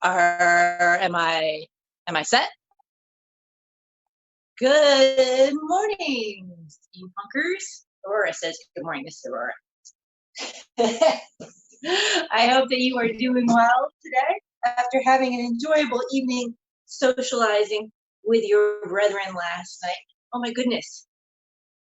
Am I set? Good morning, steampunkers. Aurora says good morning. This is Aurora. I hope that you are doing well today after having an enjoyable evening socializing with your brethren last night. Oh my goodness.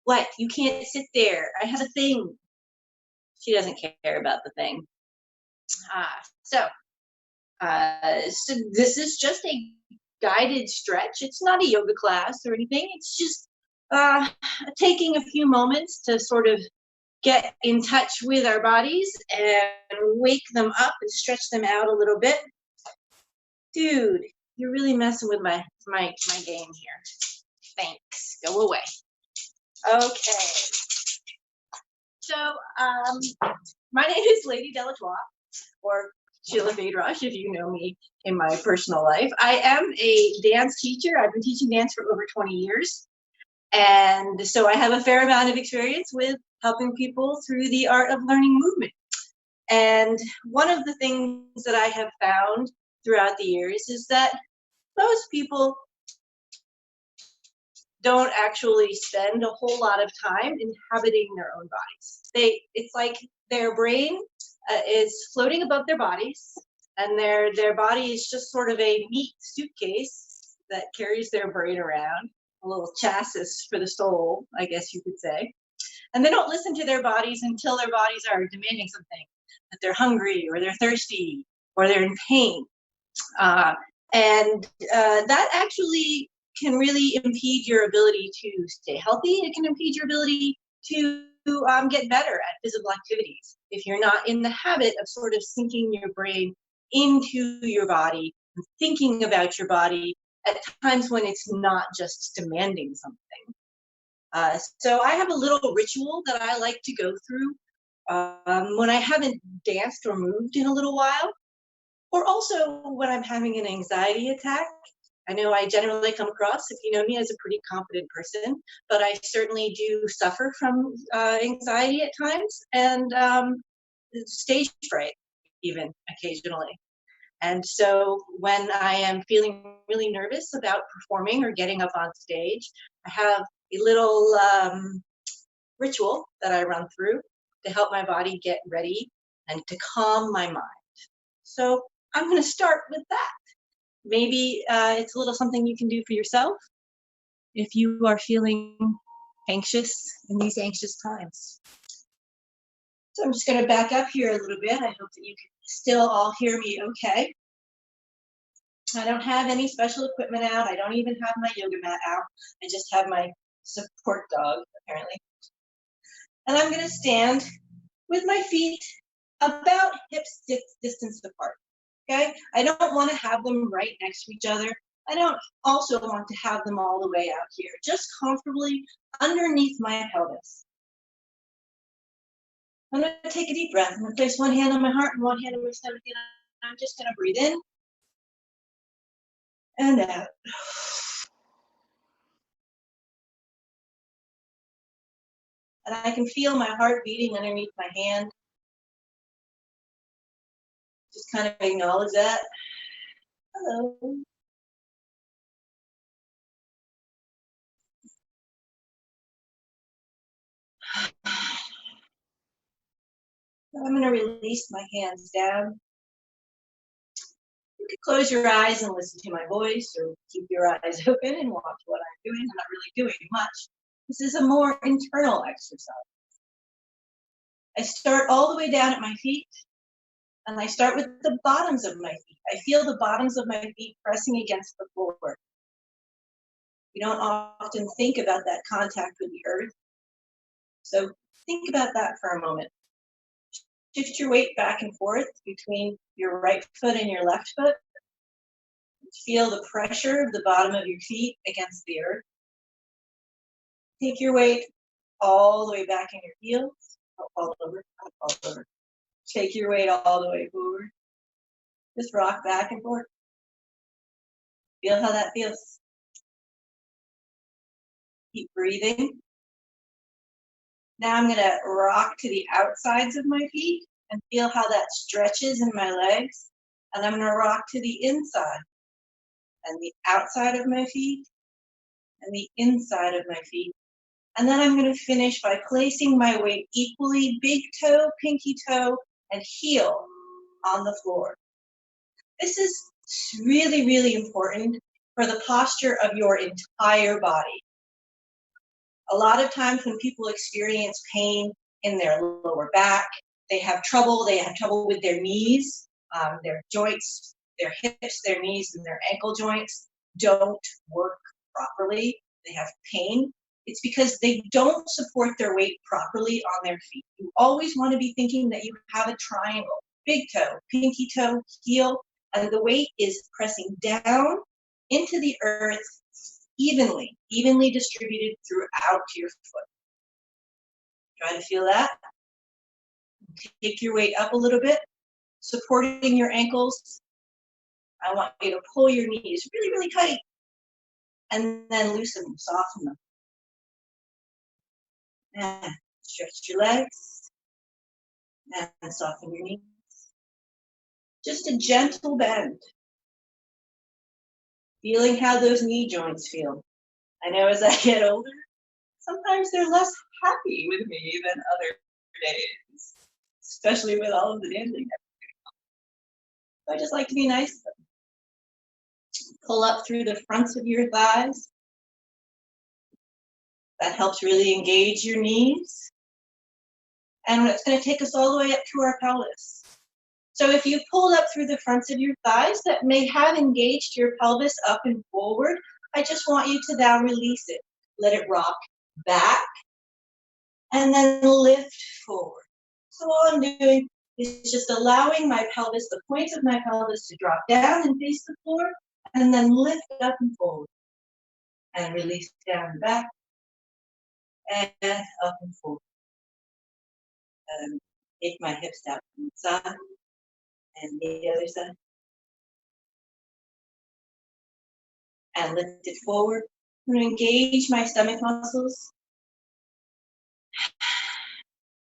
What? You can't sit there. I have a thing. She doesn't care about the thing. So this is just a guided stretch. It's not a yoga class or anything. It's just taking a few moments to sort of get in touch with our bodies and wake them up and stretch them out a little bit. Dude, you're really messing with my game here. Thanks. Go away. Okay. So my name is Lady Delatois, or Sheila Fadrosh, if you know me in my personal life. I am a dance teacher. I've been teaching dance for over 20 years. And so I have a fair amount of experience with helping people through the art of learning movement. And one of the things that I have found throughout the years is that most people don't actually spend a whole lot of time inhabiting their own bodies. It's like their brain is floating above their bodies, and their body is just sort of a neat suitcase that carries their brain around, a little chassis for the soul, I guess you could say. And they don't listen to their bodies until their bodies are demanding something, that they're hungry or they're thirsty or they're in pain. And that actually can really impede your ability to stay healthy. It can impede your ability to get better at physical activities if you're not in the habit of sort of sinking your brain into your body and thinking about your body at times when it's not just demanding something. So I have a little ritual that I like to go through when I haven't danced or moved in a little while, or also when I'm having an anxiety attack. I know I generally come across, if you know me, as a pretty confident person, but I certainly do suffer from anxiety at times and stage fright even occasionally. And so when I am feeling really nervous about performing or getting up on stage, I have a little ritual that I run through to help my body get ready and to calm my mind. So I'm going to start with that. Maybe it's a little something you can do for yourself if you are feeling anxious in these anxious times. So I'm just going to back up here a little bit. I hope that you can still all hear me okay. I don't have any special equipment out. I don't even have my yoga mat out. I just have my support dog, apparently. And I'm going to stand with my feet about hip distance apart. Okay? I don't want to have them right next to each other. I don't also want to have them all the way out here, just comfortably underneath my pelvis. I'm going to take a deep breath. I'm going to place one hand on my heart and one hand on my stomach, and I'm just going to breathe in and out. And I can feel my heart beating underneath my hand. Just kind of acknowledge that. Hello. I'm going to release my hands down. You can close your eyes and listen to my voice, or keep your eyes open and watch what I'm doing. I'm not really doing much. This is a more internal exercise. I start all the way down at my feet, and I start with the bottoms of my feet. I feel the bottoms of my feet pressing against the floor. You don't often think about that contact with the earth. So think about that for a moment. Shift your weight back and forth between your right foot and your left foot. Feel the pressure of the bottom of your feet against the earth. Take your weight all the way back in your heels. All over. Take your weight all the way forward. Just rock back and forth. Feel how that feels. Keep breathing. Now I'm going to rock to the outsides of my feet and feel how that stretches in my legs And I'm gonna rock to the inside and the outside of my feet and the inside of my feet. And then I'm gonna finish by placing my weight equally, big toe, pinky toe, and heel on the floor. This is really, really important for the posture of your entire body. A lot of times when people experience pain in their lower back, they have trouble with their knees, their joints, their hips, their knees, and their ankle joints don't work properly. They have pain. It's because they don't support their weight properly on their feet. You always want to be thinking that you have a triangle, big toe, pinky toe, heel, and the weight is pressing down into the earth evenly distributed throughout your foot. Try to feel that. Take your weight up a little bit, supporting your ankles. I want you to pull your knees really, really tight, and then loosen them, soften them. And stretch your legs, and soften your knees. Just a gentle bend. Feeling how those knee joints feel. I know as I get older, sometimes they're less happy with me than other days, especially with all of the dancing. I just like to be nice to them. Pull up through the fronts of your thighs. That helps really engage your knees. And it's going to take us all the way up to our pelvis. So if you pulled up through the fronts of your thighs, that may have engaged your pelvis up and forward. I just want you to now release it. Let it rock back and then lift forward. So all I'm doing is just allowing my pelvis, the points of my pelvis to drop down and face the floor, and then lift up and forward. And release down and back, and up and forward. And take my hips down to the side, and the other side. And lift it forward. I'm going to engage my stomach muscles.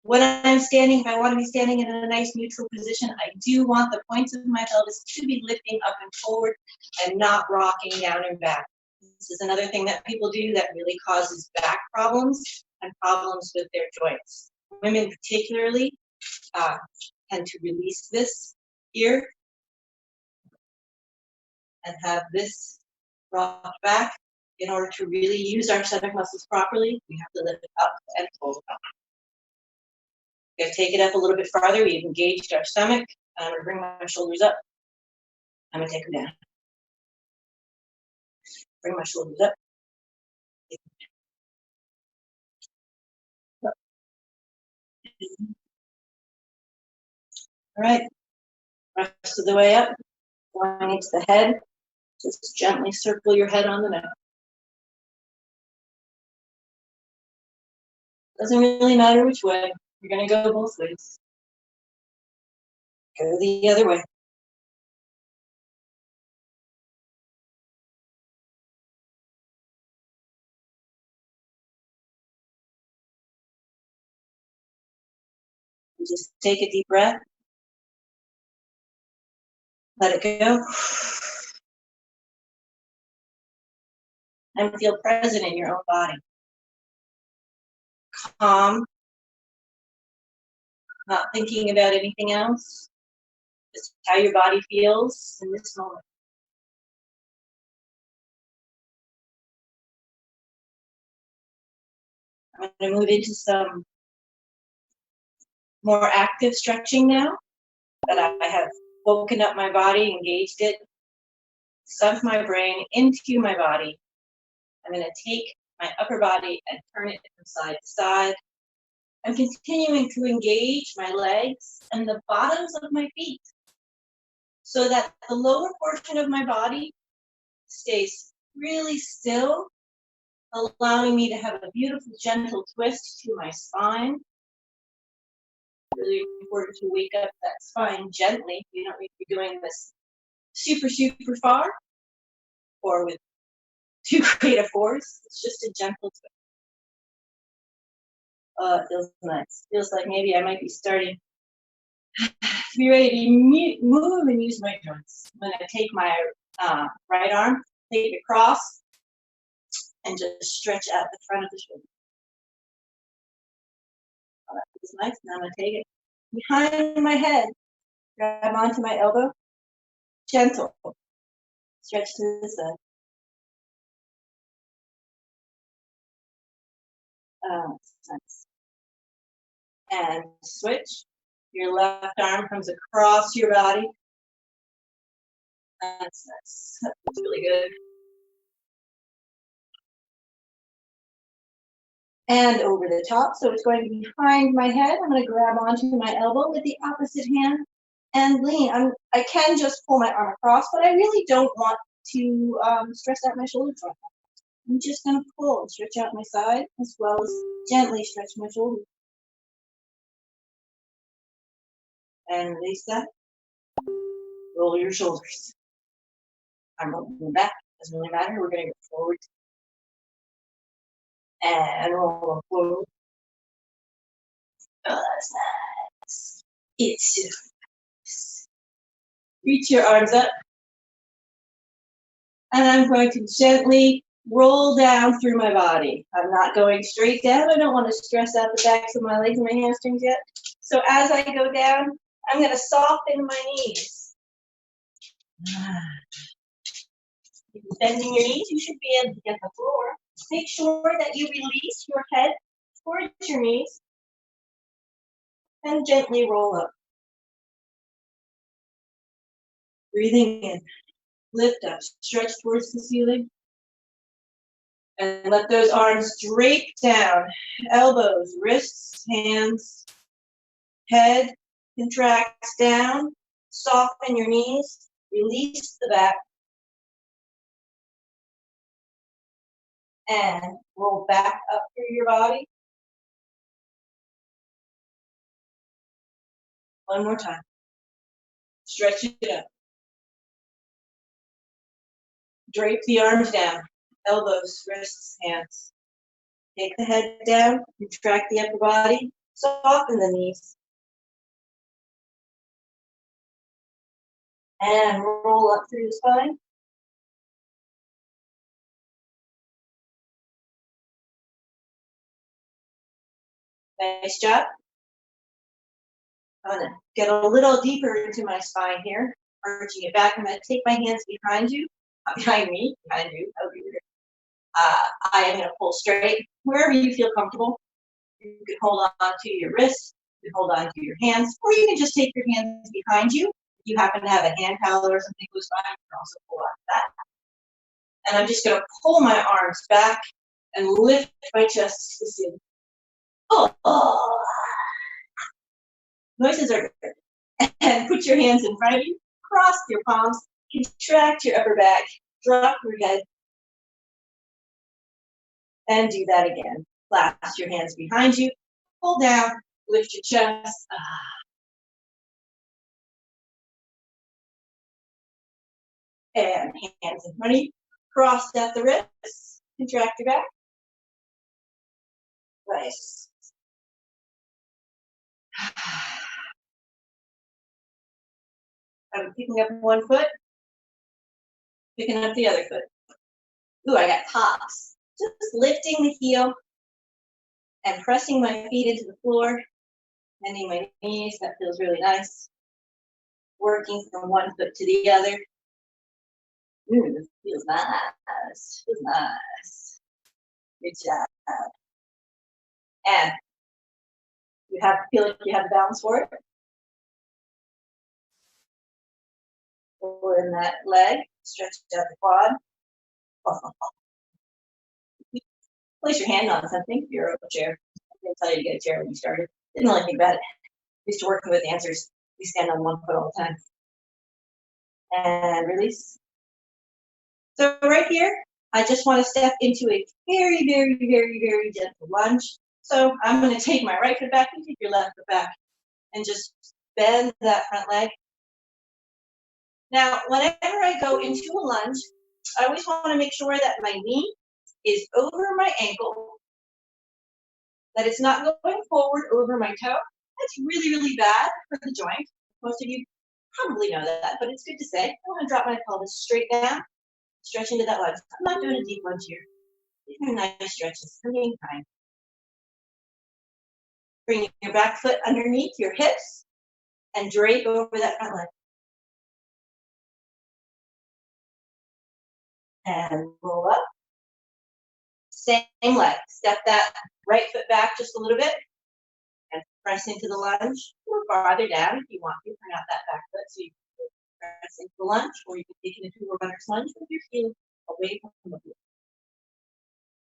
When I'm standing, if I want to be standing in a nice neutral position, I do want the points of my pelvis to be lifting up and forward and not rocking down and back. This is another thing that people do that really causes back problems and problems with their joints. Women particularly tend to release this here and have this rock back. In order to really use our stomach muscles properly, we have to lift it up and forward. If take it up a little bit farther, we've engaged our stomach. I'm going to bring my shoulders up. I'm going to take them down. Bring my shoulders up. All right. Rest of the way up. Going into the head. Just gently circle your head on the mat. Doesn't really matter which way. You're going to go both ways. Go the other way. Just take a deep breath. Let it go. And feel present in your own body. Calm. Not thinking about anything else. Just how your body feels in this moment. I'm going to move into some more active stretching now that I have woken up my body, engaged it, sunk my brain into my body. I'm going to take my upper body and turn it from side to side. I'm continuing to engage my legs and the bottoms of my feet so that the lower portion of my body stays really still, allowing me to have a beautiful, gentle twist to my spine. Really important to wake up that spine gently. You don't need to be doing this super, super far or with too great a force. It's just a gentle twist. It feels nice. Feels like maybe I might be starting To be ready to move and use my joints. I'm going to take my right arm, take it across, and just stretch out the front of the shoulder. Oh, that feels nice. Now I'm going to take it behind my head, grab onto my elbow, gentle, stretch to the side. Nice. And switch. Your left arm comes across your body. That's nice. That's really good. And over the top, so it's going to be behind my head. I'm going to grab onto my elbow with the opposite hand and lean. I can just pull my arm across, but I really don't want to stress out my shoulder joint. I'm just going to pull and stretch out my side as well as gently stretch my shoulder. And release that. Roll your shoulders. I'm rolling back. Doesn't really matter. We're going to go forward. And roll forward. Oh, that's nice. It's reach your arms up. And I'm going to gently roll down through my body. I'm not going straight down. I don't want to stress out the backs of my legs and my hamstrings yet. So as I go down, I'm going to soften my knees. Bending your knees, you should be able to get the floor. Make sure that you release your head towards your knees and gently roll up. Breathing in, lift up, stretch towards the ceiling. And let those arms drape down, elbows, wrists, hands, head contracts down, soften your knees, release the back, and roll back up through your body. One more time. Stretch it up. Drape the arms down, elbows, wrists, hands. Take the head down, contract the upper body, soften the knees. And roll up through the spine. Nice job. I'm going to get a little deeper into my spine here, arching it back. I'm going to take my hands behind you, behind me, behind you. That would be weird. I am going to pull straight wherever you feel comfortable. You can hold on to your wrists, you can hold on to your hands, or you can just take your hands behind you. If you happen to have a hand towel or something close by, you can also pull on that. And I'm just going to pull my arms back and lift my chest to the ceiling. Oh. Noises are good. And put your hands in front of you, cross your palms, contract your upper back, drop your head, and do that again. Clasp your hands behind you, pull down, lift your chest. And hands in front of you, cross at the wrists, contract your back. Nice. I'm picking up one foot, picking up the other foot. Ooh, I got pops. Just lifting the heel and pressing my feet into the floor, bending my knees. That feels really nice. Working from one foot to the other. Ooh, this feels nice. Feels nice. Good job. And you feel like you have the balance for it. Pull in that leg, stretch out the quad. Place your hand on something if you're over a chair. I didn't tell you to get a chair when you started. Didn't really think about it. Used to working with dancers. We stand on one foot all the time. And release. So right here, I just want to step into a very, very, very, very gentle lunge. So I'm going to take my right foot back and take your left foot back and just bend that front leg. Now, whenever I go into a lunge, I always want to make sure that my knee is over my ankle, that it's not going forward over my toe, That's really, really bad for the joint. Most of you probably know that, but it's good to say. I want to drop my pelvis straight down, stretch into that lunge. I'm not doing a deep lunge here. These are nice stretches. I'm being kind. Bring your back foot underneath your hips and drape over that front leg. And roll up. Same leg. Step that right foot back just a little bit and press into the lunge. Or farther down if you want to. Bring out that back foot so you can press into the lunge, or you can take it into a runner's lunge with your heel away from the floor.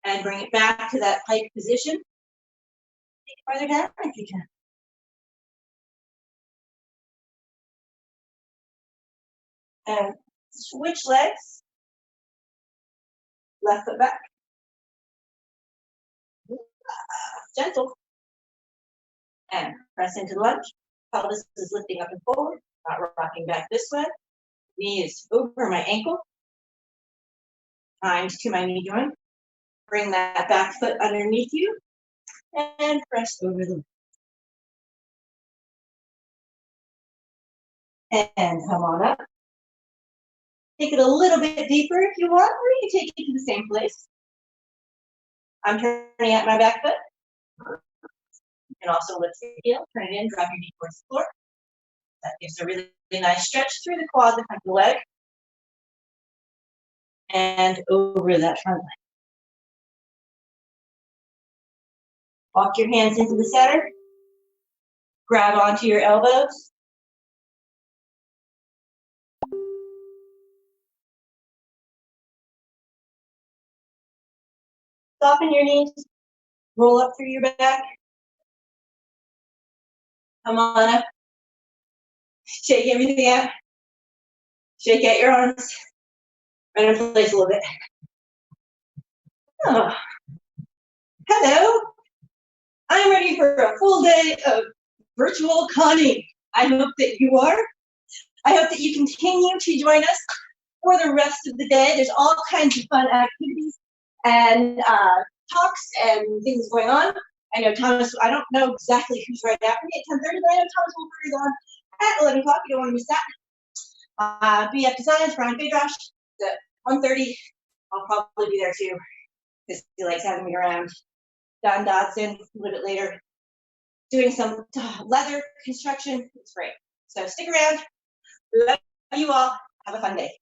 And bring it back to that pike position. Take it farther down if you can. And switch legs. Left foot back. Gentle. And press into the lunge. Pelvis is lifting up and forward, not rocking back this way. Knee is over my ankle. Times to my knee joint. Bring that back foot underneath you and press over the leg. And come on up. Take it a little bit deeper if you want, or you can take it to the same place. I'm turning out my back foot. You can also lift your heel, turn it in, drop your knee towards the floor. That gives a really, really nice stretch through the quads and front of the leg. And over that front leg. Walk your hands into the center. Grab onto your elbows. Soften your knees. Roll up through your back. Come on up. Shake everything out. Shake out your arms. Run in place a little bit. Oh. Hello. I'm ready for a full day of virtual conning. I hope that you are. I hope that you continue to join us for the rest of the day. There's all kinds of fun activities and talks and things going on. I know Thomas, I don't know exactly who's right after me at 10:30, but I know Thomas Wolford is on at 11 o'clock. You don't want to miss that. BF Designs, Brian Fadrosh, at 1:30. I'll probably be there too, because he likes having me around. Don Dodson, a little bit later, doing some leather construction. It's great. So stick around. Love you all. Have a fun day.